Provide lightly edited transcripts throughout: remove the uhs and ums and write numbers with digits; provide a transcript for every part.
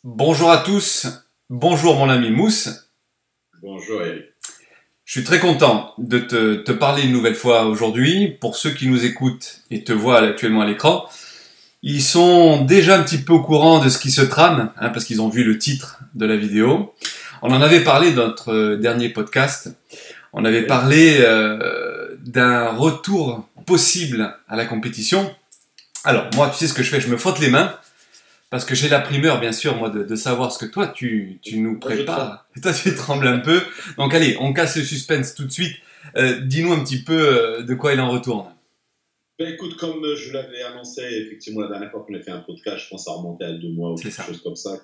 Bonjour à tous, bonjour mon ami Mousse. Bonjour Eric. Je suis très content de te parler une nouvelle fois aujourd'hui. Pour ceux qui nous écoutent et te voient actuellement à l'écran, ils sont déjà un petit peu au courant de ce qui se trame, parce qu'ils ont vu le titre de la vidéo. On en avait parlé dans notre dernier podcast. On avait parlé d'un retour possible à la compétition. Alors moi, tu sais ce que je fais, je me frotte les mains. Parce que j'ai la primeur, bien sûr, moi, de savoir ce que toi, tu nous prépares. Et toi, tu trembles un peu. Donc, allez, on casse le suspense tout de suite. Dis-nous un petit peu de quoi il en retourne. Ben écoute, comme je l'avais annoncé effectivement la dernière fois qu'on a fait un podcast, je pense à remonter à 2 mois ou C'est quelque ça. chose comme ça,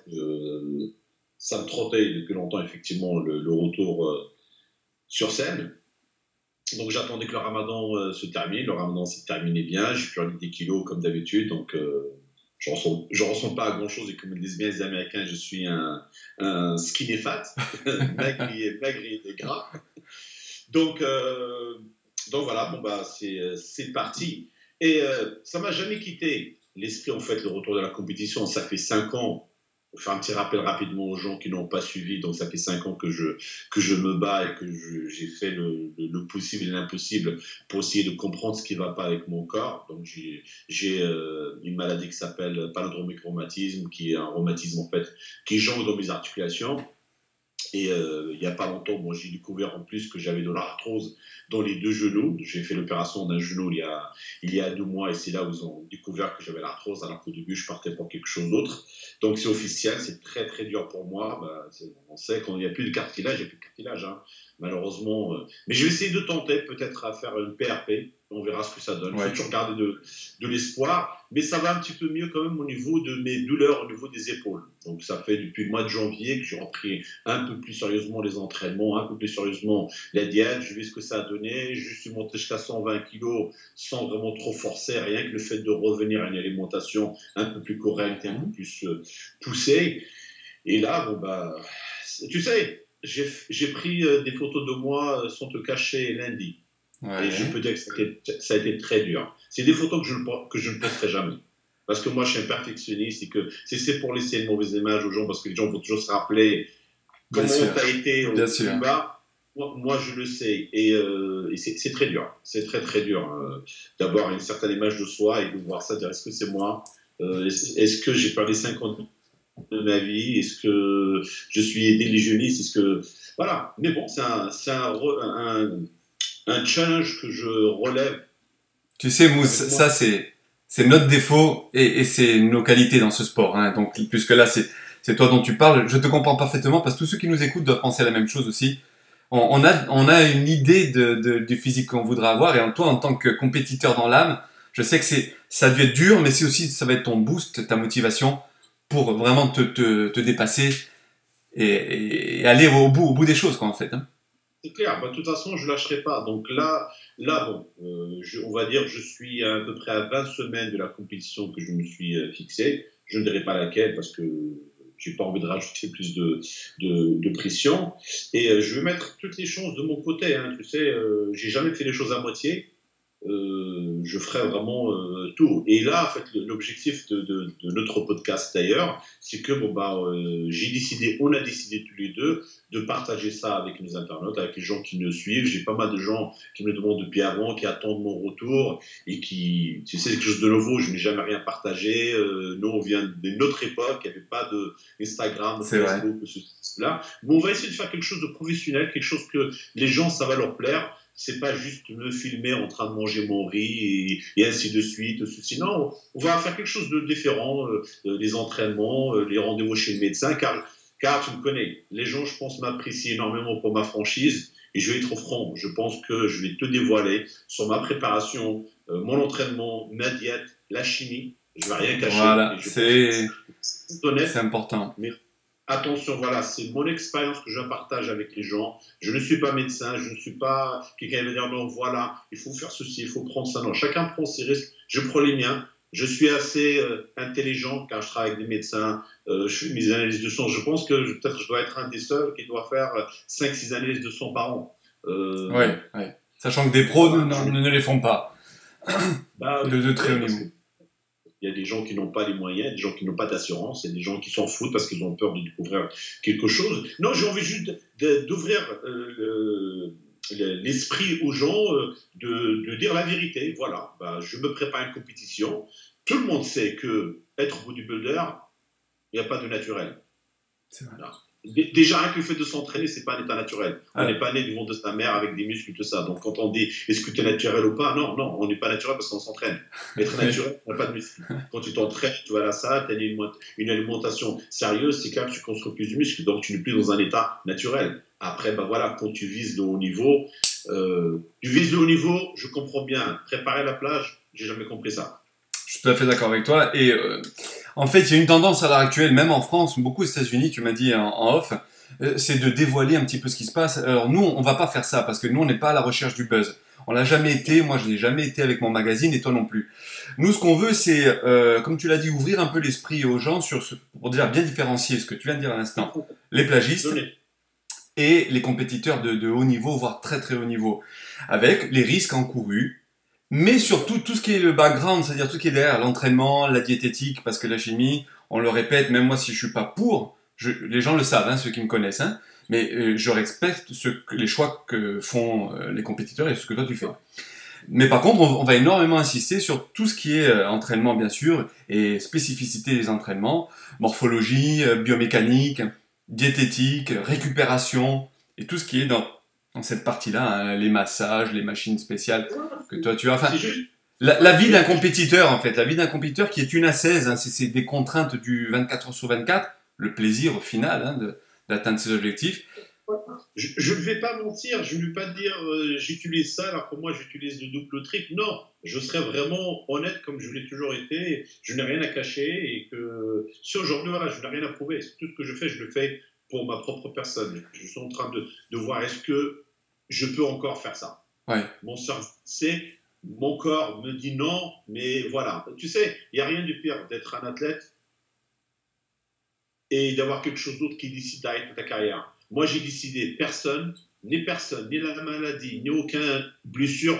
ça me trottait depuis longtemps effectivement le retour sur scène. Donc j'attendais que le ramadan se termine. Le ramadan s'est terminé bien, j'ai perdu des kilos comme d'habitude, donc je ressens pas à grand chose et comme le disent bien les Américains, je suis un skinny fat, maigri et gras. Donc, euh, donc voilà, bon bah c'est parti. Et ça m'a jamais quitté l'esprit en fait, le retour de la compétition. Ça fait 5 ans. Pour faire un petit rappel rapidement aux gens qui n'ont pas suivi. Donc ça fait 5 ans que je me bats et que j'ai fait le possible et l'impossible pour essayer de comprendre ce qui ne va pas avec mon corps. Donc j'ai une maladie qui s'appelle palindromique rhumatisme, qui est un rhumatisme en fait qui jongle dans mes articulations. Et il n'y a pas longtemps, moi j'ai découvert en plus que j'avais de l'arthrose dans les deux genoux. J'ai fait l'opération d'un genou il y a 2 mois et c'est là où ils ont découvert que j'avais l'arthrose alors qu'au début je partais pour quelque chose d'autre. Donc c'est officiel, c'est très très dur pour moi. On sait qu'il n'y a plus de cartilage, il n'y a plus de cartilage hein, malheureusement. Mais je vais essayer de tenter peut-être à faire une PRP. On verra ce que ça donne. Il faut Ouais. toujours garder de l'espoir. Mais ça va un petit peu mieux quand même au niveau de mes douleurs, au niveau des épaules. Donc ça fait depuis le mois de janvier que j'ai repris un peu plus sérieusement les entraînements, un peu plus sérieusement la diète. Je vais ce que ça a donné. Je suis monté jusqu'à 120 kilos sans vraiment trop forcer. Rien que le fait de revenir à une alimentation un peu plus correcte et un peu plus poussée. Et là, bon bah, tu sais, j'ai pris des photos de moi sans te cacher lundi. Et je Ouais. peux dire que ça a été très dur. C'est des photos que je ne posterai jamais. Parce que moi, je suis un perfectionniste et que c'est pour laisser une mauvaise image aux gens, parce que les gens vont toujours se rappeler Bien comment sûr. tu as été au Bien plus sûr. bas. Moi, je le sais. Et c'est très dur. C'est très, très dur d'avoir une certaine image de soi et de voir ça, dire est-ce que c'est moi est-ce que j'ai perdu 5 ans de ma vie? Est-ce que je suis illusionniste? Est-ce que. Voilà. Mais bon, c'est un challenge que je relève Tu sais, Mousse, avec moi. ça c'est notre défaut et c'est nos qualités dans ce sport. Donc, puisque là, c'est toi dont tu parles, je te comprends parfaitement parce que tous ceux qui nous écoutent doivent penser à la même chose aussi. On a une idée du physique qu'on voudra avoir et toi, en tant que compétiteur dans l'âme, je sais que ça a dû être dur, mais c'est aussi, ça va être ton boost, ta motivation pour vraiment te dépasser et aller au bout des choses, quoi, en fait. C'est clair, bah, de toute façon, je ne lâcherai pas. Donc là bon, on va dire je suis à peu près à 20 semaines de la compétition que je me suis fixée. Je ne dirai pas laquelle parce que j'ai pas envie de rajouter plus de pression. Et je vais mettre toutes les chances de mon côté. Hein. Tu sais, j'ai jamais fait les choses à moitié. Je ferai vraiment tout. Et là, en fait, l'objectif de notre podcast d'ailleurs, c'est que bon bah, on a décidé tous les deux de partager ça avec nos internautes, avec les gens qui nous suivent. J'ai pas mal de gens qui me demandent depuis avant, qui attendent mon retour et qui, tu sais, c'est quelque chose de nouveau. Je n'ai jamais rien partagé. Nous, on vient d'une autre époque. Il n'y avait pas de Instagram, C'est vrai. Facebook, cela. Mais on va essayer de faire quelque chose de professionnel, quelque chose que les gens, ça va leur plaire. C'est pas juste me filmer en train de manger mon riz et ainsi de suite. Sinon, on va faire quelque chose de différent, les entraînements, les rendez-vous chez le médecin, car tu me connais, les gens, je pense, m'apprécient énormément pour ma franchise et je vais être franc. Je pense que je vais te dévoiler sur ma préparation, mon entraînement, ma diète, la chimie. Je vais rien cacher Voilà, et je pense que c'est c'est c'est honnête, important. mais attention, voilà, c'est mon expérience que je partage avec les gens. Je ne suis pas médecin, je ne suis pas quelqu'un qui va dire non, voilà, il faut faire ceci, il faut prendre ça. Non, chacun prend ses risques. Je prends les miens. Je suis assez intelligent car je travaille avec des médecins, je fais mes analyses de sang. Je pense que peut-être je dois être un des seuls qui doit faire 5-6 analyses de sang par an. Ouais, ouais. Sachant que des pros Voilà, ne les font pas bah, de très oui, haut parce que niveau. Il y a des gens qui n'ont pas les moyens, des gens qui n'ont pas d'assurance, il y a des gens qui s'en foutent parce qu'ils ont peur de découvrir quelque chose. Non, j'ai envie juste d'ouvrir l'esprit aux gens, de dire la vérité. Voilà, ben, je me prépare à une compétition. Tout le monde sait que être bodybuilder, il n'y a pas de naturel. C'est vrai. Déjà, rien que le fait de s'entraîner, c'est pas un état naturel. On Ah, n'est pas né du monde de sa mère avec des muscles, tout ça. Donc, quand on dit est-ce que tu es naturel ou pas, non, non, on n'est pas naturel parce qu'on s'entraîne. Être naturel, on n'a pas de muscles. Quand tu t'entraînes, tu vas à la salle, tu as une alimentation sérieuse, c'est clair que tu construis plus de muscles. Donc, tu n'es plus dans un état naturel. Après, ben voilà, quand tu vises le haut niveau, je comprends bien. Préparer la plage, j'ai jamais compris ça. je suis tout à fait d'accord avec toi. Et en fait, il y a une tendance à l'heure actuelle, même en France, beaucoup aux États-Unis, tu m'as dit en off, c'est de dévoiler un petit peu ce qui se passe. Alors nous, on va pas faire ça parce que nous, on n'est pas à la recherche du buzz. On l'a jamais été. Moi, je l'ai jamais été avec mon magazine et toi non plus. Nous, ce qu'on veut, c'est, comme tu l'as dit, ouvrir un peu l'esprit aux gens pour déjà bien différencier ce que tu viens de dire à l'instant, les plagistes et les compétiteurs de haut niveau, voire très très haut niveau, avec les risques encourus, mais surtout tout ce qui est le background, c'est-à-dire tout ce qui est derrière l'entraînement, la diététique, parce que la chimie, on le répète, même moi si je suis pas pour, les gens le savent, hein, ceux qui me connaissent, hein, mais je respecte les choix que font les compétiteurs et ce que toi tu fais. Mais par contre, on va énormément insister sur tout ce qui est entraînement, bien sûr, et spécificité des entraînements, morphologie, biomécanique, diététique, récupération, et tout ce qui est dans cette partie-là, hein, les massages, les machines spéciales que toi tu as. Enfin, la vie d'un compétiteur, en fait, la vie d'un compétiteur qui est une ascèse, hein, c'est des contraintes du 24 heures sur 24, le plaisir au final hein, d'atteindre ses objectifs. Je ne vais pas mentir, je ne vais pas dire j'utilise ça alors que moi j'utilise le double triple. Non, je serais vraiment honnête comme je l'ai toujours été. Je n'ai rien à cacher et que si aujourd'hui voilà, je n'ai rien à prouver. Tout ce que je fais, je le fais pour ma propre personne. Je suis en train de voir est-ce que je peux encore faire ça. Ouais. Mon cerveau sait, mon corps me dit non, mais voilà. Tu sais, il n'y a rien de pire d'être un athlète et d'avoir quelque chose d'autre qui décide d'arrêter ta carrière. Moi, j'ai décidé, personne, ni la maladie, ni aucune blessure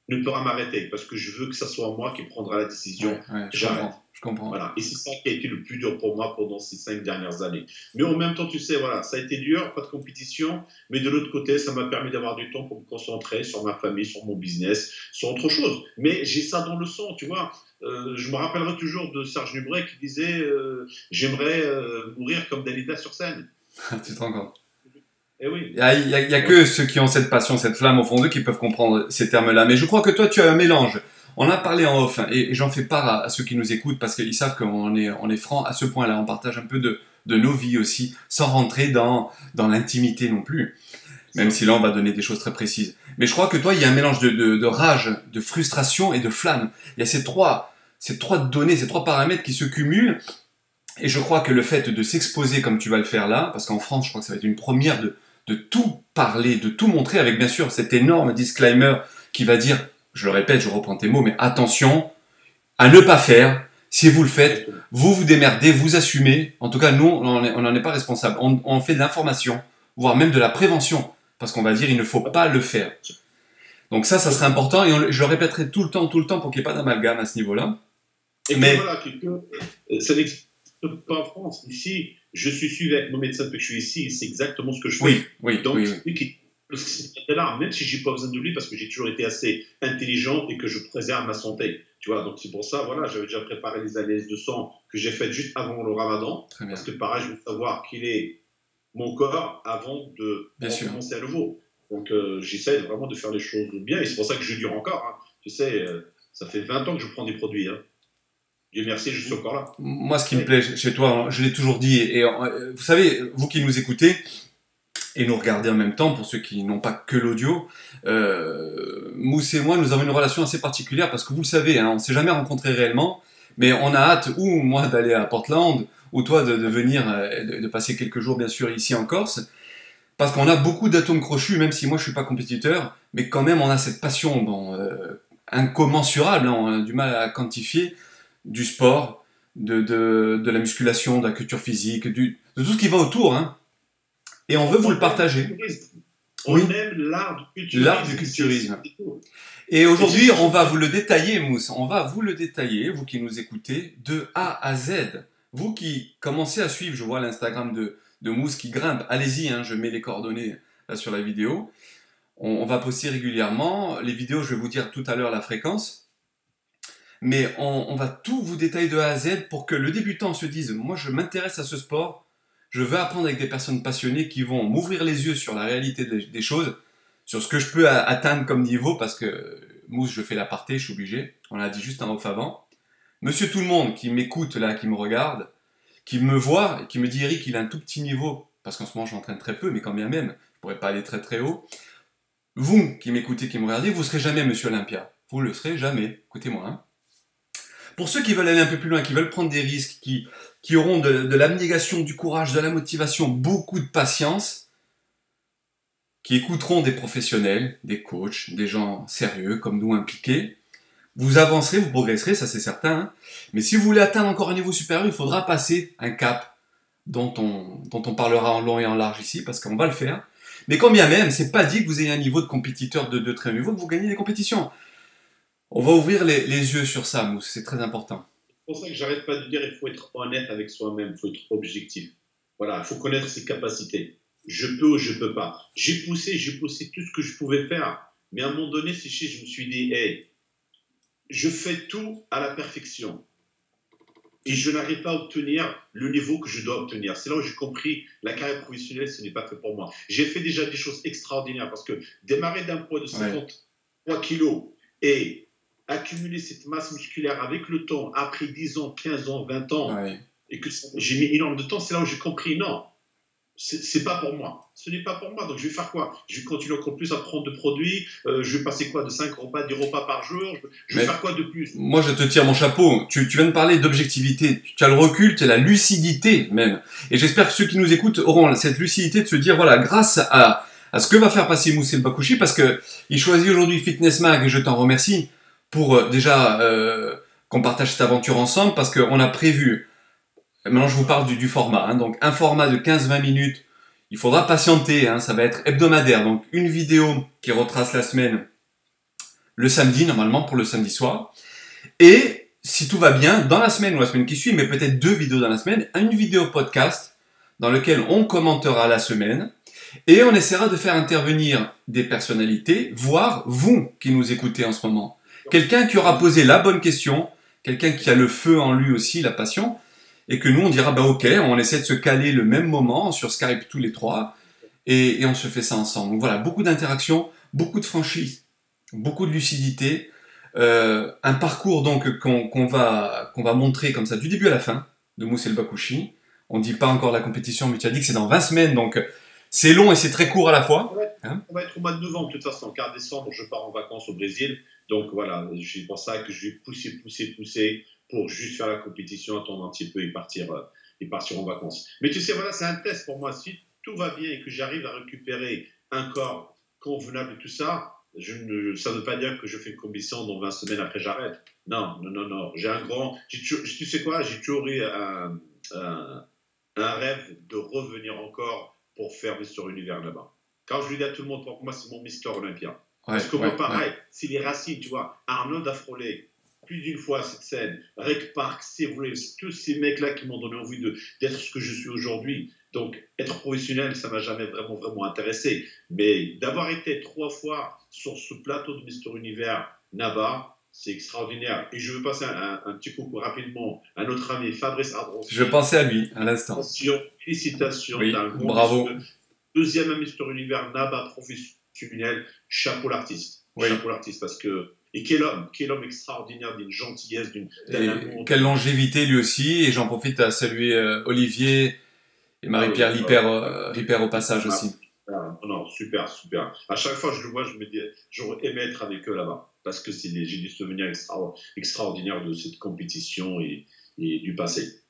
ne pourra m'arrêter parce que je veux que ce soit moi qui prendra la décision. Ouais, J'arrête. je comprends. Voilà. Et c'est ça qui a été le plus dur pour moi pendant ces 5 dernières années. Mais en même temps, tu sais, voilà, ça a été dur, pas de compétition, mais de l'autre côté, ça m'a permis d'avoir du temps pour me concentrer sur ma famille, sur mon business, sur autre chose. Mais j'ai ça dans le sang, tu vois. Je me rappellerai toujours de Serge Nubret qui disait j'aimerais mourir comme Dalida sur scène. Tu te rends compte? Eh oui. Il y a que ceux qui ont cette passion, cette flamme au fond d'eux qui peuvent comprendre ces termes-là. Mais je crois que toi, tu as un mélange. On a parlé en off, hein, et j'en fais part à ceux qui nous écoutent parce qu'ils savent qu'on est franc à ce point-là. On partage un peu de nos vies aussi, sans rentrer dans l'intimité non plus. Même si là, on va donner des choses très précises. Mais je crois que toi, il y a un mélange de rage, de frustration et de flamme. Il y a ces trois données, ces trois paramètres qui se cumulent. Et je crois que le fait de s'exposer comme tu vas le faire là, parce qu'en France, je crois que ça va être une première de tout parler, de tout montrer, avec bien sûr cet énorme disclaimer qui va dire, je le répète, je reprends tes mots, mais attention à ne pas faire. Si vous le faites, vous vous démerdez, vous assumez. En tout cas, nous, on n'en est pas responsable. On fait de l'information, voire même de la prévention, parce qu'on va dire, il ne faut pas le faire. Donc ça serait important, et je le répéterai tout le temps, pour qu'il n'y ait pas d'amalgame à ce niveau-là. Et mais voilà, ça n'existe pas en France. Ici, je suis suivi avec mon médecin depuis que je suis ici, c'est exactement ce que je fais. Oui. Donc, là, même si j'ai pas besoin de lui, parce que j'ai toujours été assez intelligent et que je préserve ma santé. Tu vois, donc c'est pour ça, voilà, j'avais déjà préparé les analyses de sang que j'ai faites juste avant le Ramadan. Très bien. Parce que pareil, je veux savoir quel est mon corps avant de commencer à nouveau. Donc j'essaie vraiment de faire les choses bien et c'est pour ça que je dure encore. Hein. Tu sais, ça fait 20 ans que je prends des produits. Hein. Dieu merci, je suis encore là. Moi, ce qui me plaît chez toi, je l'ai toujours dit, et vous savez, vous qui nous écoutez, et nous regardez en même temps, pour ceux qui n'ont pas que l'audio, Mousse et moi, nous avons une relation assez particulière, parce que vous le savez, hein, on ne s'est jamais rencontrés réellement, mais on a hâte, ou moi d'aller à Portland, ou toi de venir, de passer quelques jours, bien sûr, ici en Corse, parce qu'on a beaucoup d'atomes crochus, même si moi je ne suis pas compétiteur, mais quand même on a cette passion incommensurable, hein, on a du mal à quantifier, du sport, de la musculation, de la culture physique, de tout ce qui va autour, hein. Et on veut vous le partager. On aime l'art du culturisme. L'art du culturisme. Et aujourd'hui, on va vous le détailler, Mousse. On va vous le détailler, vous qui nous écoutez, de A à Z. Vous qui commencez à suivre, je vois l'Instagram de Mousse qui grimpe. Allez-y, hein, je mets les coordonnées là sur la vidéo. On va poster régulièrement. Les vidéos, je vais vous dire tout à l'heure la fréquence. Mais on va tout vous détailler de A à Z pour que le débutant se dise, moi je m'intéresse à ce sport, je veux apprendre avec des personnes passionnées qui vont m'ouvrir les yeux sur la réalité des choses, sur ce que je peux atteindre comme niveau, parce que Mousse, je fais l'aparté, je suis obligé, on l'a dit juste en off avant. Monsieur tout le monde qui m'écoute là, qui me regarde, qui me voit, et qui me dit Eric, il a un tout petit niveau, parce qu'en ce moment j'entraîne très peu, mais quand bien même, je pourrais pas aller très très haut. Vous qui m'écoutez, qui me regardez, vous serez jamais Monsieur Olympia. Vous le serez jamais. Écoutez-moi. Hein. Pour ceux qui veulent aller un peu plus loin, qui veulent prendre des risques, qui auront de l'abnégation, du courage, de la motivation, beaucoup de patience, qui écouteront des professionnels, des coachs, des gens sérieux, comme nous impliqués, vous avancerez, vous progresserez, ça c'est certain. Hein. Mais si vous voulez atteindre encore un niveau supérieur, il faudra passer un cap dont on parlera en long et en large ici, parce qu'on va le faire. Mais quand bien même, c'est pas dit que vous ayez un niveau de compétiteur de très haut niveau, que vous gagnez des compétitions. On va ouvrir les yeux sur ça, Mousse, c'est très important. C'est pour ça que j'arrête pas de dire il faut être honnête avec soi-même, il faut être objectif. Voilà, il faut connaître ses capacités. Je peux ou je peux pas. J'ai poussé tout ce que je pouvais faire. Mais à un moment donné, je me suis dit, hey, je fais tout à la perfection. Et je n'arrive pas à obtenir le niveau que je dois obtenir. C'est là où j'ai compris la carrière professionnelle, ce n'est pas fait pour moi. J'ai fait déjà des choses extraordinaires parce que démarrer d'un poids de 53 kilos et accumuler cette masse musculaire avec le temps, après 10 ans, 15 ans, 20 ans, et que j'ai mis énormément de temps, c'est là où j'ai compris, non, c'est pas pour moi. Ce n'est pas pour moi. Donc je vais faire quoi? Je vais continuer encore plus à prendre de produits. Je vais passer quoi de 5 repas, 10 repas par jour? Je vais faire quoi de plus? Moi, je te tire mon chapeau. Tu viens de parler d'objectivité. Tu as le recul, tu as la lucidité même. Et j'espère que ceux qui nous écoutent auront cette lucidité de se dire, voilà, grâce à ce que va faire passer Mousse El Bakouchi, parce que il choisit aujourd'hui Fitness Mag et je t'en remercie pour déjà qu'on partage cette aventure ensemble, parce qu'on a prévu. Maintenant, je vous parle du format. Hein. Donc, un format de 15-20 minutes. Il faudra patienter. Hein. Ça va être hebdomadaire. Donc, une vidéo qui retrace la semaine le samedi, normalement, pour le samedi soir. Et, si tout va bien, dans la semaine ou la semaine qui suit, mais peut-être 2 vidéos dans la semaine, une vidéo podcast dans lequel on commentera la semaine. Et on essaiera de faire intervenir des personnalités, voire vous qui nous écoutez en ce moment. Quelqu'un qui aura posé la bonne question, quelqu'un qui a le feu en lui aussi, la passion, et que nous, on dira, bah ok, on essaie de se caler le même moment sur Skype tous les trois, et on se fait ça ensemble. Donc voilà, beaucoup d'interactions, beaucoup de franchise, beaucoup de lucidité, un parcours donc qu'on va montrer comme ça du début à la fin de Mousse El Bakouchi. On ne dit pas encore la compétition, mais tu as dit que c'est dans 20 semaines, donc c'est long et c'est très court à la fois. On va être au mois de novembre, de toute façon, car décembre, je pars en vacances au Brésil, donc voilà, c'est pour ça que je vais pousser, pour juste faire la compétition, attendre un petit peu et partir en vacances. Mais tu sais, voilà, c'est un test pour moi. Si tout va bien et que j'arrive à récupérer un corps convenable et tout ça, ça ne veut pas dire que je fais une compétition dans 20 semaines après j'arrête. Non. Tu sais quoi, j'ai toujours eu un rêve de revenir encore pour faire Mister Univers là-bas. Quand je lui dis à tout le monde, pour moi, c'est mon Mister Olympia. Parce que moi, pareil, c'est les racines, tu vois. Arnold a frôlé plus d'une fois cette scène. Rick Park, Steve Reeves, tous ces mecs-là qui m'ont donné envie d'être ce que je suis aujourd'hui. Donc, être professionnel, ça m'a jamais vraiment intéressé. Mais d'avoir été 3 fois sur ce plateau de Mister Univers Naba, c'est extraordinaire. Et je veux passer un petit coucou rapidement à notre ami Fabrice Ardron. Je pensais à lui à l'instant. Félicitations. Oui, bravo. Deuxième Mister Univers Naba professionnel. Chapeau l'artiste. Oui. Chapeau l'artiste parce que... Et quel homme extraordinaire, d'une gentillesse, d'un amour. Quelle longévité lui aussi. Et j'en profite à saluer Olivier et Marie-Pierre Ripper au passage aussi. Non, super. À chaque fois que je le vois, je me dis, j'aurais aimé être avec eux là-bas. Parce que j'ai des souvenirs extraordinaires de cette compétition et du passé.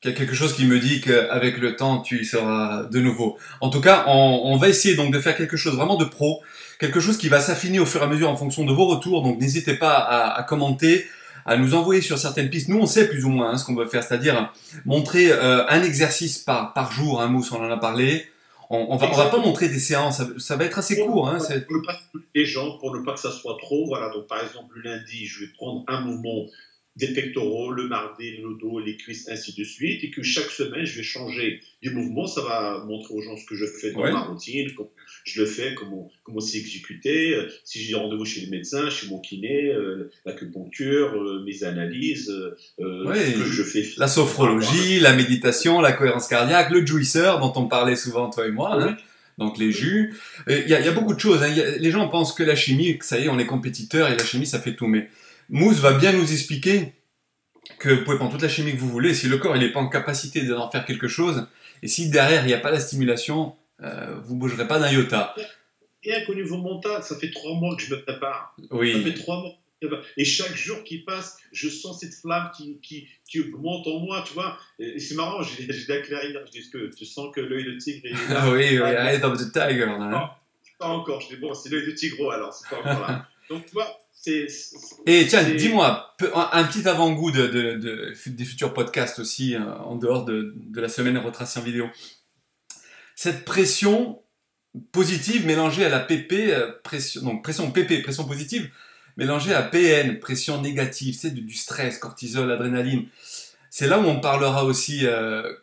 Il y a quelque chose qui me dit qu'avec le temps, tu y seras de nouveau. En tout cas, on va essayer donc de faire quelque chose vraiment de pro, quelque chose qui va s'affiner au fur et à mesure en fonction de vos retours. Donc n'hésitez pas à commenter, à nous envoyer sur certaines pistes. Nous, on sait plus ou moins ce qu'on veut faire, c'est-à-dire montrer un exercice par jour, Mousse, on en a parlé. on va pas montrer des séances, ça va être assez court. Hein, pour ne pas les gens, pour ne pas que ça soit trop. Voilà, donc par exemple, le lundi, je vais prendre un mouvement des pectoraux, le mardi, le dos, les cuisses, ainsi de suite, et que chaque semaine, je vais changer du mouvement. Ça va montrer aux gens ce que je fais dans ma routine, comment je le fais, comment c'est exécuté, si j'ai rendez-vous chez le médecin, chez mon kiné, l'acupuncture, mes analyses, ce que je fais. La sophrologie, la méditation, la cohérence cardiaque, le juiceur dont on parlait souvent, toi et moi. Hein. Donc les jus. Il y a beaucoup de choses. Hein. Les gens pensent que la chimie, que ça y est, on est compétiteur et la chimie, ça fait tout. Mais Mousse va bien nous expliquer que vous pouvez prendre toute la chimie que vous voulez. Si le corps n'est pas en capacité d'en faire quelque chose, et si derrière il n'y a pas la stimulation, vous ne bougerez pas d'un iota. Rien qu'au niveau mental, ça fait 3 mois que je me prépare. Oui. Ça fait 3 mois. Et chaque jour qui passe, je sens cette flamme qui augmente en moi, tu vois. Et c'est marrant, j'ai dit à Claire, je dis que tu sens que l'œil de tigre est là. Oui, Eye of the Tiger. Hein. Non, pas encore. Je dis, bon, c'est l'œil de tigre, alors, c'est pas encore là. Donc, tu vois, et tiens, dis-moi, un petit avant-goût des futurs podcasts aussi, en dehors de la semaine retracée en vidéo. Cette pression positive mélangée à la PP, pression PP, pression positive, mélangée à PN, pression négative, c'est du stress, cortisol, adrénaline. C'est là où on parlera aussi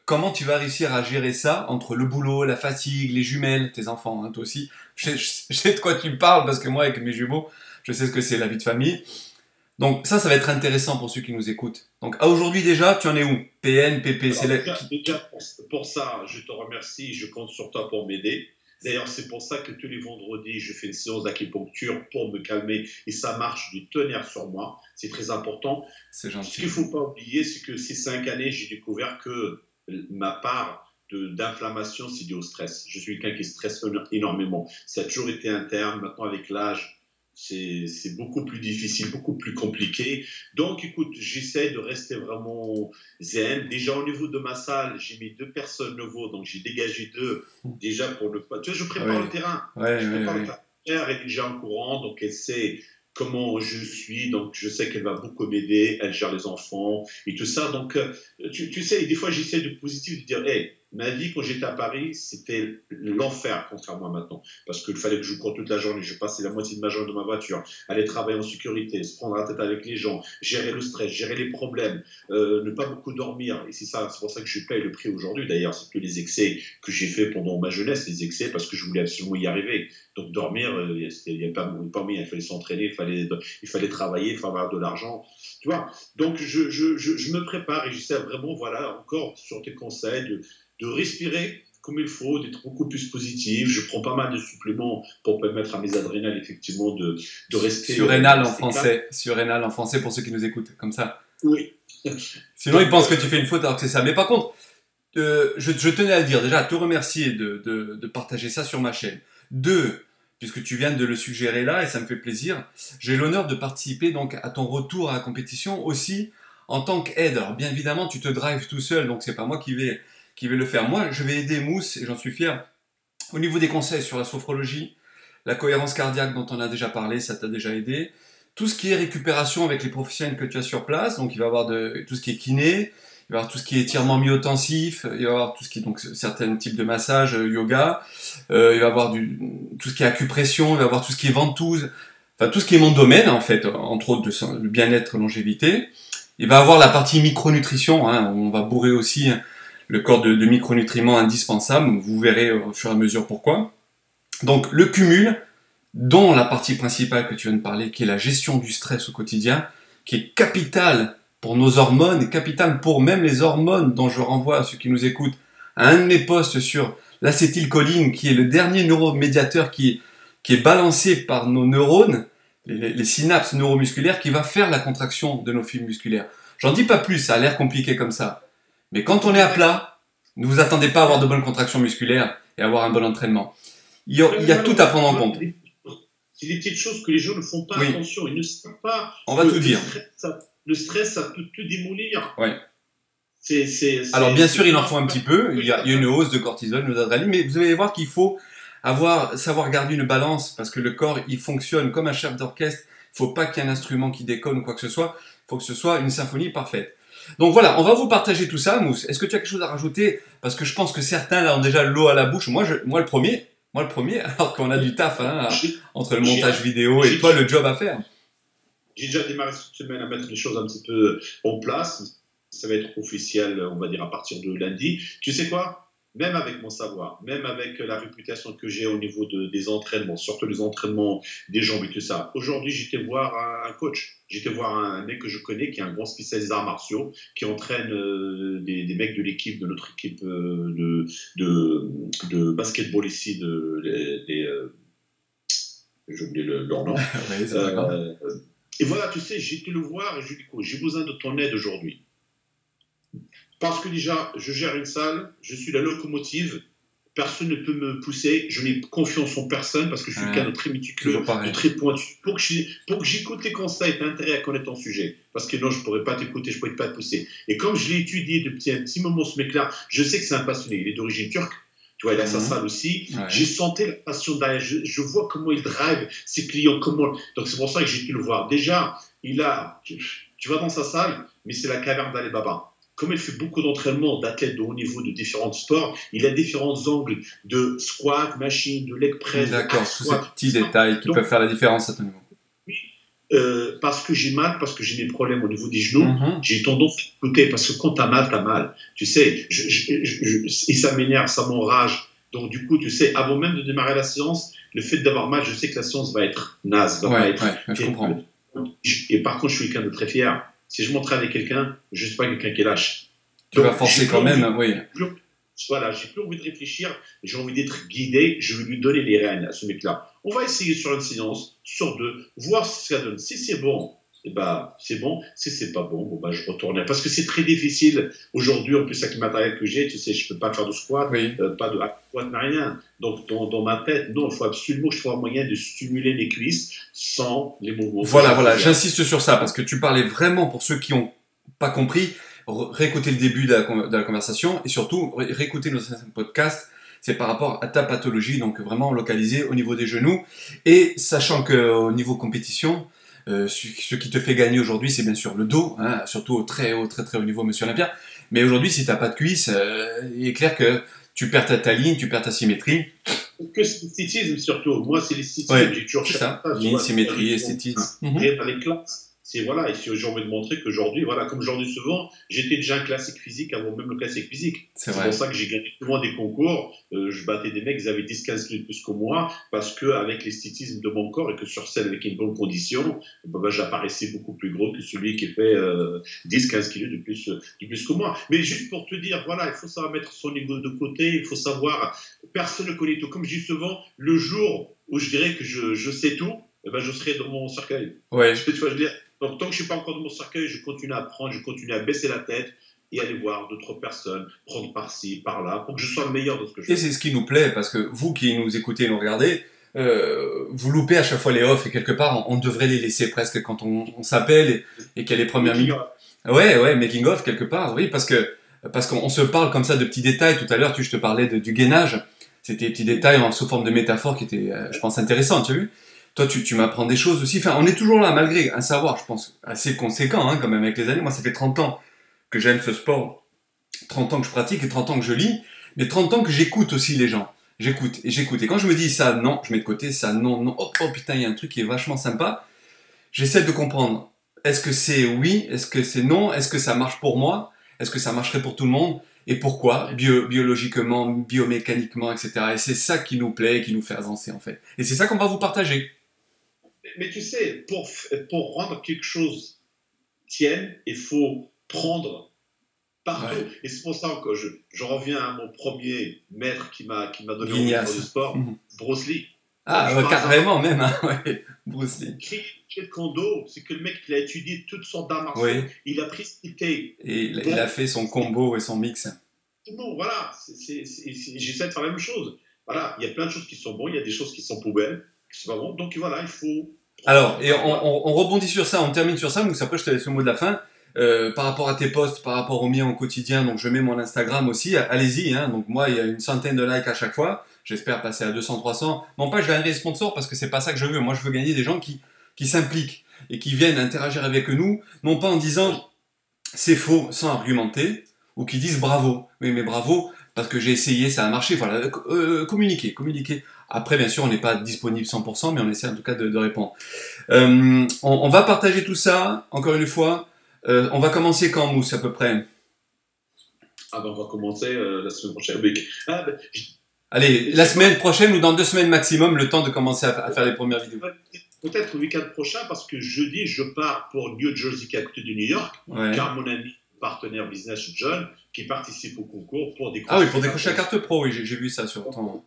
comment tu vas réussir à gérer ça entre le boulot, la fatigue, les jumelles, tes enfants, hein, toi aussi. Je sais de quoi tu parles parce que moi, avec mes jumeaux, je sais ce que c'est la vie de famille. Donc ça va être intéressant pour ceux qui nous écoutent. Donc à aujourd'hui déjà, tu en es où? PN, PP, c'est déjà pour ça, je te remercie, je compte sur toi pour m'aider. D'ailleurs, c'est pour ça que tous les vendredis, je fais une séance d'acupuncture pour me calmer et ça marche du tonnerre sur moi. C'est très important. C'est gentil. Ce qu'il ne faut pas oublier, c'est que ces 5 années, j'ai découvert que ma part d'inflammation, c'est dû au stress. Je suis quelqu'un qui stresse énormément. Ça a toujours été interne. Maintenant, avec l'âge, c'est beaucoup plus difficile, beaucoup plus compliqué. Donc, écoute, j'essaie de rester vraiment zen. Déjà, au niveau de ma salle, j'ai mis 2 personnes nouveaux, donc j'ai dégagé 2 déjà pour le... Tu vois, je prépare le terrain. Je prépare le terrain. Elle est déjà en courant, donc elle sait comment je suis, donc je sais qu'elle va beaucoup m'aider, elle gère les enfants et tout ça. Donc, tu sais, des fois, j'essaie de positif, de dire, hey, ma vie, quand j'étais à Paris, c'était l'enfer, contrairement à maintenant. Parce qu'il fallait que je cours toute la journée. Je passais la moitié de ma journée dans ma voiture, aller travailler en sécurité, se prendre la tête avec les gens, gérer le stress, gérer les problèmes, ne pas beaucoup dormir. Et c'est pour ça que je paye le prix aujourd'hui. D'ailleurs, c'est que les excès que j'ai fait pendant ma jeunesse, les excès, parce que je voulais absolument y arriver. Donc, dormir, il n'y a pas moyen. Il fallait s'entraîner, il fallait travailler, il fallait avoir de l'argent. Tu vois? Donc, je me prépare et j'essaie vraiment, voilà, encore sur tes conseils, de respirer comme il faut, d'être beaucoup plus positif. Je prends pas mal de suppléments pour permettre à mes adrénales, effectivement, de rester... Surrénal en français. Surrénal en français pour ceux qui nous écoutent, comme ça. Oui. Sinon, ils pensent que tu fais une faute alors que c'est ça. Mais par contre, je tenais à le dire, déjà, à te remercier de partager ça sur ma chaîne. 2, puisque tu viens de le suggérer là, et ça me fait plaisir, j'ai l'honneur de participer donc à ton retour à la compétition aussi en tant qu'aide. Alors, bien évidemment, tu te drives tout seul, donc c'est pas moi qui vais le faire. Moi, je vais aider Mousse, et j'en suis fier, au niveau des conseils sur la sophrologie, la cohérence cardiaque dont on a déjà parlé, ça t'a déjà aidé, tout ce qui est récupération avec les professionnels que tu as sur place, donc il va y avoir tout ce qui est kiné, il va y avoir tout ce qui est étirement myotensif, il va y avoir tout ce qui est donc certains types de massages, yoga, il va y avoir tout ce qui est acupression, il va y avoir tout ce qui est ventouse, enfin tout ce qui est mon domaine en fait, entre autres de bien-être, longévité. Il va y avoir la partie micronutrition, hein, où on va bourrer aussi le corps de micronutriments indispensables, vous verrez au fur et à mesure pourquoi. Donc le cumul, dont la partie principale que tu viens de parler, qui est la gestion du stress au quotidien, qui est capitale pour nos hormones, et capitale pour même les hormones dont je renvoie à ceux qui nous écoutent, à un de mes posts sur l'acétylcholine, qui est le dernier neuromédiateur qui est balancé par nos neurones, les synapses neuromusculaires, qui va faire la contraction de nos fibres musculaires. J'en dis pas plus, ça a l'air compliqué comme ça. Mais quand on est à plat, ne vous attendez pas à avoir de bonnes contractions musculaires et à avoir un bon entraînement. Il y a tout à prendre en compte. C'est des petites choses que les gens ne font pas attention. Ils ne savent pas. On va tout dire. Le stress, ça peut tout démolir. Ouais. Alors bien sûr, il en faut un petit peu. Il y a une hausse de cortisol, de adrénaline, mais vous allez voir qu'il faut savoir garder une balance parce que le corps, il fonctionne comme un chef d'orchestre. Il ne faut pas qu'il y ait un instrument qui déconne ou quoi que ce soit. Il faut que ce soit une symphonie parfaite. Donc voilà, on va vous partager tout ça, Mousse. Est-ce que tu as quelque chose à rajouter? Parce que je pense que certains là ont déjà l'eau à la bouche. Moi le premier, alors qu'on a du taf hein, entre le montage vidéo et toi le job à faire. J'ai déjà démarré cette semaine à mettre les choses un petit peu en place. Ça va être officiel, on va dire, à partir de lundi. Tu sais quoi? Même avec mon savoir, même avec la réputation que j'ai au niveau des entraînements, surtout les entraînements des jambes et tout ça. Aujourd'hui, j'étais voir un coach. J'étais voir un mec que je connais qui est un grand spécialiste d'arts martiaux, qui entraîne des mecs de l'équipe, de notre équipe de basketball ici, j'ai oublié leur nom. Oui, c'est d'accord. Et voilà, tu sais, j'ai été le voir et je lui dis quoi, j'ai besoin de ton aide aujourd'hui. Parce que déjà, je gère une salle, je suis la locomotive, personne ne peut me pousser, je n'ai confiance en personne parce que je suis quelqu'un de très méticuleux, de très pointu. Pour que j'écoute les conseils, tu as intérêt à connaître ton sujet. Parce que non, je ne pourrais pas t'écouter, je ne pourrais pas te pousser. Et comme je l'ai étudié depuis un petit moment, ce mec-là, je sais que c'est un passionné, il est d'origine turque. Tu vois, il a sa salle aussi. Ouais. J'ai senti la passion derrière. Je vois comment il drive ses clients. Donc, c'est pour ça que j'ai pu le voir. Déjà, tu vas dans sa salle, mais c'est la caverne d'Ali Baba. Comme il fait beaucoup d'entraînements d'athlètes de haut niveau de différents sports, il a différents angles de squat, machine, de leg press. D'accord, tous ces petits détails qui peuvent faire la différence à ton niveau. Oui, parce que j'ai mal, parce que j'ai des problèmes au niveau des genoux, j'ai tendance à écouter, parce que quand t'as mal, t'as mal. Tu sais, et ça m'énerve, ça m'enrage. Donc du coup, tu sais, avant même de démarrer la séance, le fait d'avoir mal, je sais que la séance va être naze, je comprends. Et par contre, je suis quelqu'un de très fier. Si je m'entraîne avec quelqu'un, je ne suis pas quelqu'un qui est lâche. Tu vas forcer quand même, oui. Voilà, j'ai plus envie de réfléchir, j'ai envie d'être guidé, je veux lui donner les rênes à ce mec-là. On va essayer sur une séance, sur deux, voir ce que ça donne. Si c'est bon, eh ben, c'est bon. Si c'est pas bon, bon, ben, je retourne. Parce que c'est très difficile aujourd'hui, en plus avec le matériel que j'ai, tu sais, je peux pas faire de squat, pas de squat, rien. Donc, dans ma tête, non, il faut absolument que je trouve un moyen de stimuler les cuisses sans les mouvements. Voilà, j'insiste sur ça, parce que tu parlais vraiment, pour ceux qui ont pas compris, réécouter le début de la conversation, et surtout, réécouter nos podcasts, c'est par rapport à ta pathologie, donc vraiment localisé au niveau des genoux, et sachant qu'au niveau compétition, ce qui te fait gagner aujourd'hui, c'est bien sûr le dos, hein, surtout au très haut niveau, monsieur Olympia. Mais aujourd'hui, si tu n'as pas de cuisse, il est clair que tu perds ta ligne, tu perds ta symétrie. Que l'esthétisme surtout. Moi, c'est l'esthétisme. J'ai toujours cherché ça. Ligne, symétrie, esthétisme. Dans les classes. C'est voilà, et si j'ai envie de montrer qu'aujourd'hui, voilà, comme j'en dis souvent, j'étais déjà un classique physique avant même le classique physique. C'est pour ça que j'ai gagné souvent des concours. Je battais des mecs, ils avaient 10-15 kilos de plus que moi, parce qu'avec l'esthétisme de mon corps et que sur scène avec une bonne condition, j'apparaissais beaucoup plus gros que celui qui fait 10-15 kilos de plus que moi. Mais juste pour te dire, voilà, il faut savoir mettre son ego de côté, il faut savoir, personne ne connaît tout. Comme je dis souvent, le jour où je dirais que je sais tout, je serai dans mon cercueil. Ouais. Tu vois, je veux dire. Donc, tant que je ne suis pas encore dans mon cercueil, je continue à apprendre, je continue à baisser la tête et aller voir d'autres personnes, prendre par-ci, par-là, pour que je sois le meilleur de ce que je fais. Et c'est ce qui nous plaît, parce que vous qui nous écoutez et nous regardez, vous loupez à chaque fois les off, et quelque part, on devrait les laisser presque quand on s'appelle et qu'il y a les premières minutes. Ouais, making of, quelque part, oui, parce qu'on se parle comme ça de petits détails. Tout à l'heure, je te parlais du gainage. C'était des petits détails sous forme de métaphores qui étaient, je pense, intéressantes, tu as vu? Toi, tu m'apprends des choses aussi. Enfin, on est toujours là, malgré un savoir, je pense, assez conséquent, hein, quand même, avec les années. Moi, ça fait 30 ans que j'aime ce sport. 30 ans que je pratique et 30 ans que je lis. Mais 30 ans que j'écoute aussi les gens. J'écoute. Et quand je me dis ça, non, je mets de côté, ça, non. Oh putain, il y a un truc qui est vachement sympa. J'essaie de comprendre. Est-ce que c'est oui? Est-ce que c'est non? Est-ce que ça marche pour moi? Est-ce que ça marcherait pour tout le monde? Et pourquoi? Biologiquement, biomécaniquement, etc. Et c'est ça qui nous plaît, qui nous fait avancer, en fait. Et c'est ça qu'on va vous partager. Mais tu sais, pour rendre quelque chose tienne, il faut prendre partout. Ouais. Et c'est pour ça que je reviens à mon premier maître qui m'a donné envie de sport, Bruce Lee. Carrément même, hein, ouais, Bruce Lee. Quel Kondo, c'est que le mec, il a étudié toutes sortes d'arts martiaux. Oui. Il a pris ce qui était. Et il a fait son combo et son mix. Non, voilà, j'essaie de faire la même chose. Voilà, il y a plein de choses qui sont bonnes, il y a des choses qui sont poubelles, qui sont pas bonnes. Donc voilà, il faut. Alors, et on rebondit sur ça, on termine sur ça, donc après je te laisse le mot de la fin. Par rapport à tes posts, par rapport aux miens au quotidien, donc je mets mon Instagram aussi, allez-y, hein, donc moi il y a une centaine de likes à chaque fois, j'espère passer à 200, 300, non pas je gagnerai des sponsors parce que c'est pas ça que je veux, moi je veux gagner des gens qui s'impliquent et qui viennent interagir avec nous, non pas en disant c'est faux sans argumenter, ou qui disent bravo. Oui, mais bravo, parce que j'ai essayé, ça a marché. Voilà, communiquer, communiquer. Après, bien sûr, on n'est pas disponible 100%, mais on essaie en tout cas de répondre. On va partager tout ça, encore une fois. On va commencer quand, Mousse, à peu près? Ah ben, on va commencer la semaine prochaine. Allez, la semaine prochaine ou dans 2 semaines maximum, le temps de commencer à faire les premières vidéos. Peut-être le week-end prochain, parce que jeudi, je pars pour New Jersey, qui est à côté de New York, Ouais. car mon ami partenaire business John, qui participe au concours pour décrocher. Ah oui, pour décrocher la carte pro, oui, j'ai vu ça sur ton.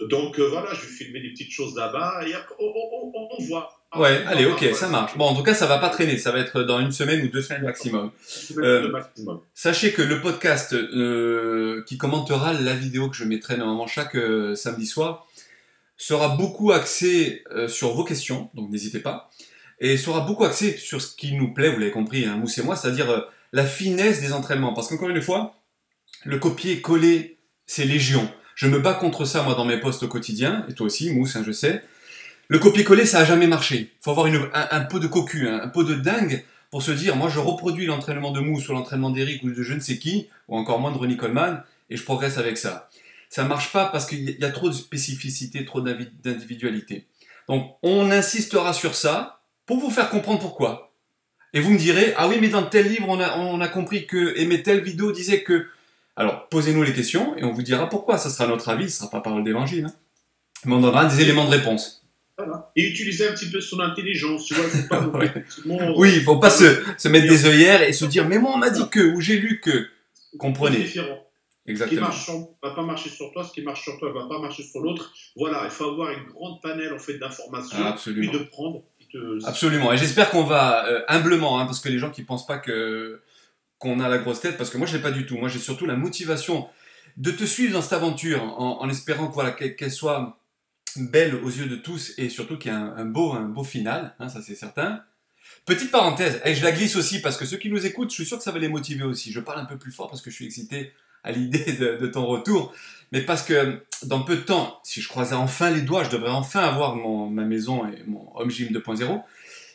Donc voilà, je vais filmer des petites choses là-bas et après, on voit. Ouais, allez, ok, ça marche. Bon, en tout cas, ça va pas traîner, ça va être dans 1 semaine ou 2 semaines maximum. Maximum. Sachez que le podcast qui commentera la vidéo que je mettrai normalement chaque samedi soir sera beaucoup axé sur vos questions, donc n'hésitez pas, et sera beaucoup axé sur ce qui nous plaît, vous l'avez compris, hein, Mousse et moi, c'est-à-dire la finesse des entraînements. Parce qu'encore une fois, le copier-coller, c'est légion. Je me bats contre ça, moi, dans mes posts au quotidien, et toi aussi, Mousse, hein, je sais. Le copier-coller, ça a jamais marché. Il faut avoir un pot de cocu, un pot de dingue pour se dire, moi, je reproduis l'entraînement de Mousse ou l'entraînement d'Eric ou de je ne sais qui, ou encore moins de Ronnie Coleman, et je progresse avec ça. Ça marche pas parce qu'il y a trop de spécificité, trop d'individualité. Donc, on insistera sur ça pour vous faire comprendre pourquoi. Et vous me direz, ah oui, mais dans tel livre, on a compris que, et mais telle vidéo disait que. Alors, posez-nous les questions et on vous dira pourquoi. Ça sera notre avis, ce sera pas parole d'évangile. Hein. Mais on donnera des éléments de réponse. Voilà. Et utiliser un petit peu son intelligence, tu vois. Faut pas ouais. Oui, il faut pas se mettre des œillères et se dire, mais moi on m'a dit que, ou j'ai lu que. Comprenez. Différent. Exactement. Ce qui va pas marcher sur toi, ce qui marche sur toi va pas marcher sur l'autre. Voilà, il faut avoir une grande panel en fait d'informations, puis de prendre. Absolument. Et j'espère qu'on va humblement, hein, parce que les gens qui pensent pas qu'on a la grosse tête, parce que moi je l'ai pas du tout. Moi j'ai surtout la motivation de te suivre dans cette aventure, en espérant que voilà qu'elle soit belle aux yeux de tous et surtout qu'il y ait un beau final, hein, ça c'est certain. Petite parenthèse, et je la glisse aussi parce que ceux qui nous écoutent, je suis sûr que ça va les motiver aussi. Je parle un peu plus fort parce que je suis excité à l'idée de ton retour, mais parce que dans peu de temps, si je croisais enfin les doigts, je devrais enfin avoir ma maison et mon Home Gym 2.0,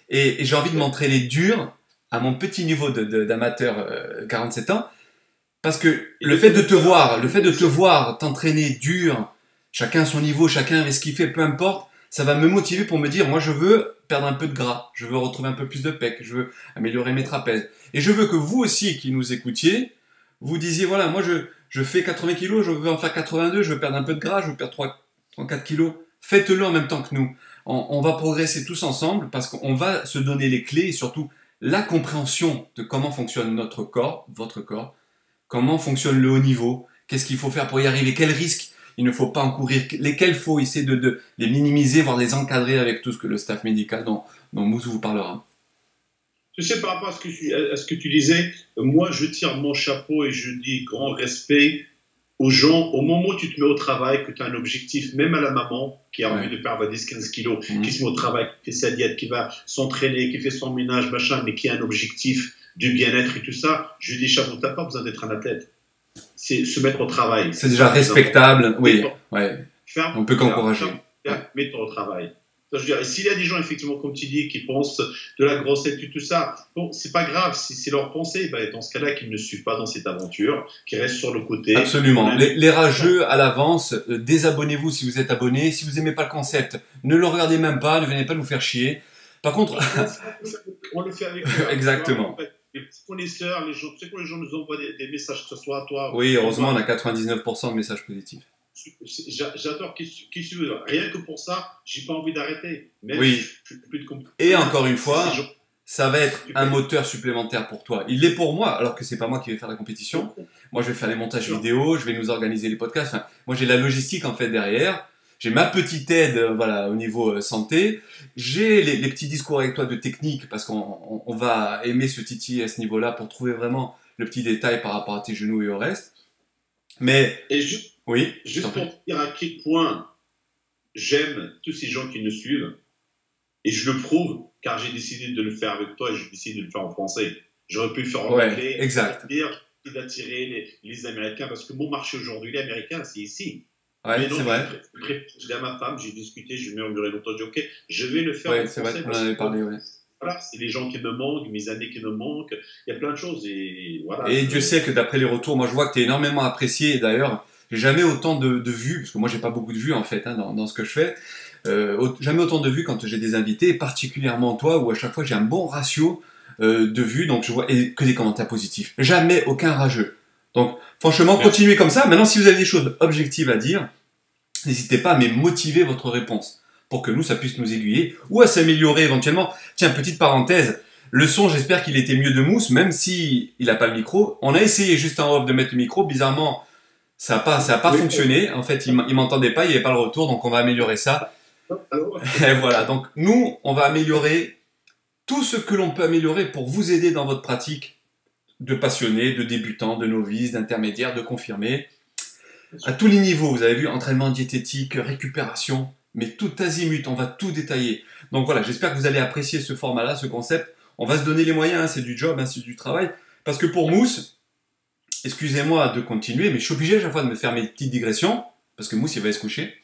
et j'ai envie de m'entraîner dur à mon petit niveau d'amateur 47 ans, parce que le fait de te voir t'entraîner dur, chacun à son niveau, chacun avec ce qu'il fait, peu importe, ça va me motiver pour me dire, moi je veux perdre un peu de gras, je veux retrouver un peu plus de pec, je veux améliorer mes trapèzes. Et je veux que vous aussi qui nous écoutiez, vous disiez, voilà, moi je fais 80 kilos, je veux en faire 82, je veux perdre un peu de gras, je veux perdre 3-4 kilos. Faites-le en même temps que nous. On va progresser tous ensemble parce qu'on va se donner les clés et surtout la compréhension de comment fonctionne notre corps, votre corps, comment fonctionne le haut niveau, qu'est-ce qu'il faut faire pour y arriver, quels risques il ne faut pas encourir, lesquels faut essayer de les minimiser, voire les encadrer avec tout ce que le staff médical dont Mousse vous parlera. Tu sais, par rapport à ce que tu disais, moi je tire mon chapeau et je dis grand respect aux gens, au moment où tu te mets au travail, que tu as un objectif, même à la maman qui a envie de perdre 10-15 kilos, qui se met au travail, qui fait sa diète, qui va s'entraîner, qui fait son ménage, machin, mais qui a un objectif du bien-être et tout ça, je lui dis chapeau, tu n'as pas besoin d'être un athlète. C'est se mettre au travail. C'est déjà respectable, oui. Ouais. On peut qu'encourager. Mets-toi au travail. Je veux dire, et s'il y a des gens, effectivement, comme tu dis, qui pensent de la grossesse et tout ça, bon, c'est pas grave, si c'est leur pensée, ben, dans ce cas-là, qu'ils ne suivent pas dans cette aventure, qu'ils restent sur le côté. Absolument. Les rageux, à l'avance, désabonnez-vous si vous êtes abonné. Si vous n'aimez pas le concept, ne le regardez même pas, ne venez pas nous faire chier. Par contre... on le fait avec eux. Exactement. Les petits connaisseurs, les gens, tu sais, quand les gens nous envoient des messages, que ce soit à toi... Oui, heureusement, on a 99% de messages positifs. J'adore qui suivent. Rien que pour ça, j'ai pas envie d'arrêter. Oui. Et encore une fois, ça va être un moteur supplémentaire pour toi. Il l'est pour moi, alors que c'est pas moi qui vais faire la compétition. Moi, je vais faire les montages vidéo, je vais nous organiser les podcasts. Enfin, moi, j'ai la logistique en fait derrière. J'ai ma petite aide, voilà, au niveau santé. J'ai les petits discours avec toi de technique parce qu'on va aimer se titiller à ce niveau-là pour trouver vraiment le petit détail par rapport à tes genoux et au reste. Mais oui, juste pour dire à quel point j'aime tous ces gens qui nous suivent, et je le prouve car j'ai décidé de le faire avec toi et j'ai décidé de le faire en français. J'aurais pu le faire en anglais, exact. Et d'attirer les Américains, parce que mon marché aujourd'hui, les Américains, c'est ici. Ouais, mais non, c'est vrai. Je dis à ma femme, j'ai discuté, je lui ai murmuré longtemps, j'ai dit ok, je vais le faire en français. C'est vrai, on en avait parlé, ouais. voilà, c'est les gens qui me manquent, mes années qui me manquent. Il y a plein de choses. Et voilà. Et Dieu sait que d'après les retours, moi je vois que tu es énormément apprécié. Et d'ailleurs, j'ai jamais autant de vues, parce que moi j'ai pas beaucoup de vues en fait dans ce que je fais. Jamais autant de vues quand j'ai des invités, particulièrement toi, où à chaque fois j'ai un bon ratio de vues, donc je vois et que des commentaires positifs. Jamais aucun rageux. Donc franchement, Merci. continuez comme ça. Maintenant, si vous avez des choses objectives à dire, n'hésitez pas à mais motiver votre réponse pour que nous, ça puisse nous aiguiller ou à s'améliorer éventuellement. Tiens, petite parenthèse, le son, j'espère qu'il était mieux de Mousse, même si il n'a pas le micro. On a essayé juste en off de mettre le micro, bizarrement, ça a pas Oui. fonctionné. En fait, il m'entendait pas, il n'y avait pas le retour, donc on va améliorer ça. Alors, Et voilà, donc nous, on va améliorer tout ce que l'on peut améliorer pour vous aider dans votre pratique de passionné, de débutant, de novice, d'intermédiaire, de confirmé. À tous les niveaux, vous avez vu, entraînement diététique, récupération, mais tout azimut, on va tout détailler. Donc voilà, j'espère que vous allez apprécier ce format-là, ce concept. On va se donner les moyens, hein, c'est du job, hein, c'est du travail. Parce que pour Mousse, excusez-moi de continuer, mais je suis obligé à chaque fois de me faire mes petites digressions, parce que Mousse, il va aller se coucher.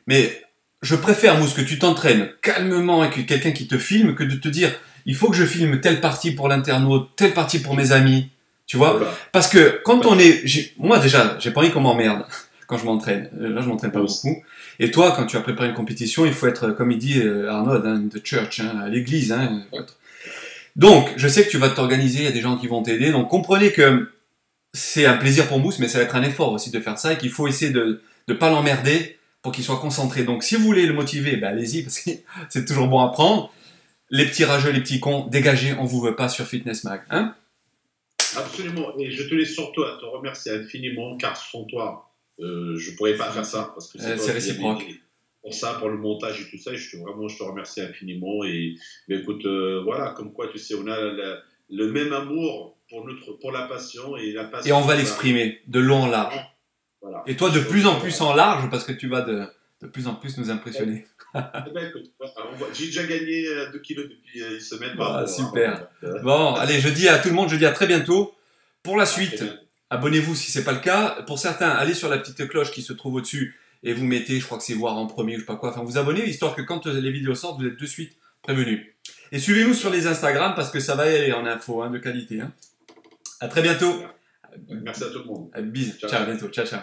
Mais je préfère, Mousse, que tu t'entraînes calmement et que quelqu'un qui te filme, que de te dire, il faut que je filme telle partie pour l'internaute, telle partie pour mes amis. Tu vois? voilà. Parce que quand on est... Moi déjà, j'ai pas envie qu'on m'emmerde quand je m'entraîne. Là, je m'entraîne pas beaucoup. Et toi, quand tu as préparé une compétition, il faut être, comme il dit Arnold, hein, the church, hein, à l'église. Hein, donc, je sais que tu vas t'organiser, il y a des gens qui vont t'aider. Donc, comprenez que c'est un plaisir pour Mousse, mais ça va être un effort aussi de faire ça et qu'il faut essayer de ne pas l'emmerder pour qu'il soit concentré. Donc, si vous voulez le motiver, ben, allez-y, parce que c'est toujours bon à prendre. Les petits rageux, les petits cons, dégagez, on vous veut pas sur Fitness Mag. Hein? Absolument. Et je te laisse surtout à te remercier infiniment, car sans toi, je ne pourrais pas faire ça. Parce que c'est toi C'est qui as réciproque. aidé pour ça, pour le montage et tout ça. Et je te remercie infiniment. Et mais écoute, voilà, comme quoi, tu sais, on a le même amour pour la passion. Et la passion. Et on va l'exprimer de long en large. Voilà. Et toi, de plus en plus en large, parce que tu vas de plus en plus nous impressionner. Eh ben, écoute, j'ai déjà gagné 2 kilos depuis une semaine. Ah, Hein, super. Bon, allez, je dis à tout le monde, je dis à très bientôt. Pour la suite, très bien. abonnez-vous si c'est pas le cas. Pour certains, allez sur la petite cloche qui se trouve au-dessus et vous mettez, je crois que c'est voir en premier ou je sais pas quoi. Enfin, vous abonnez, histoire que quand les vidéos sortent, vous êtes de suite prévenus. Et suivez-nous sur les Instagram parce que ça va y aller en info hein, de qualité. Hein. À très bientôt. Merci à tout le monde. Bisous. Ciao. Ciao, à bientôt. Ciao, ciao.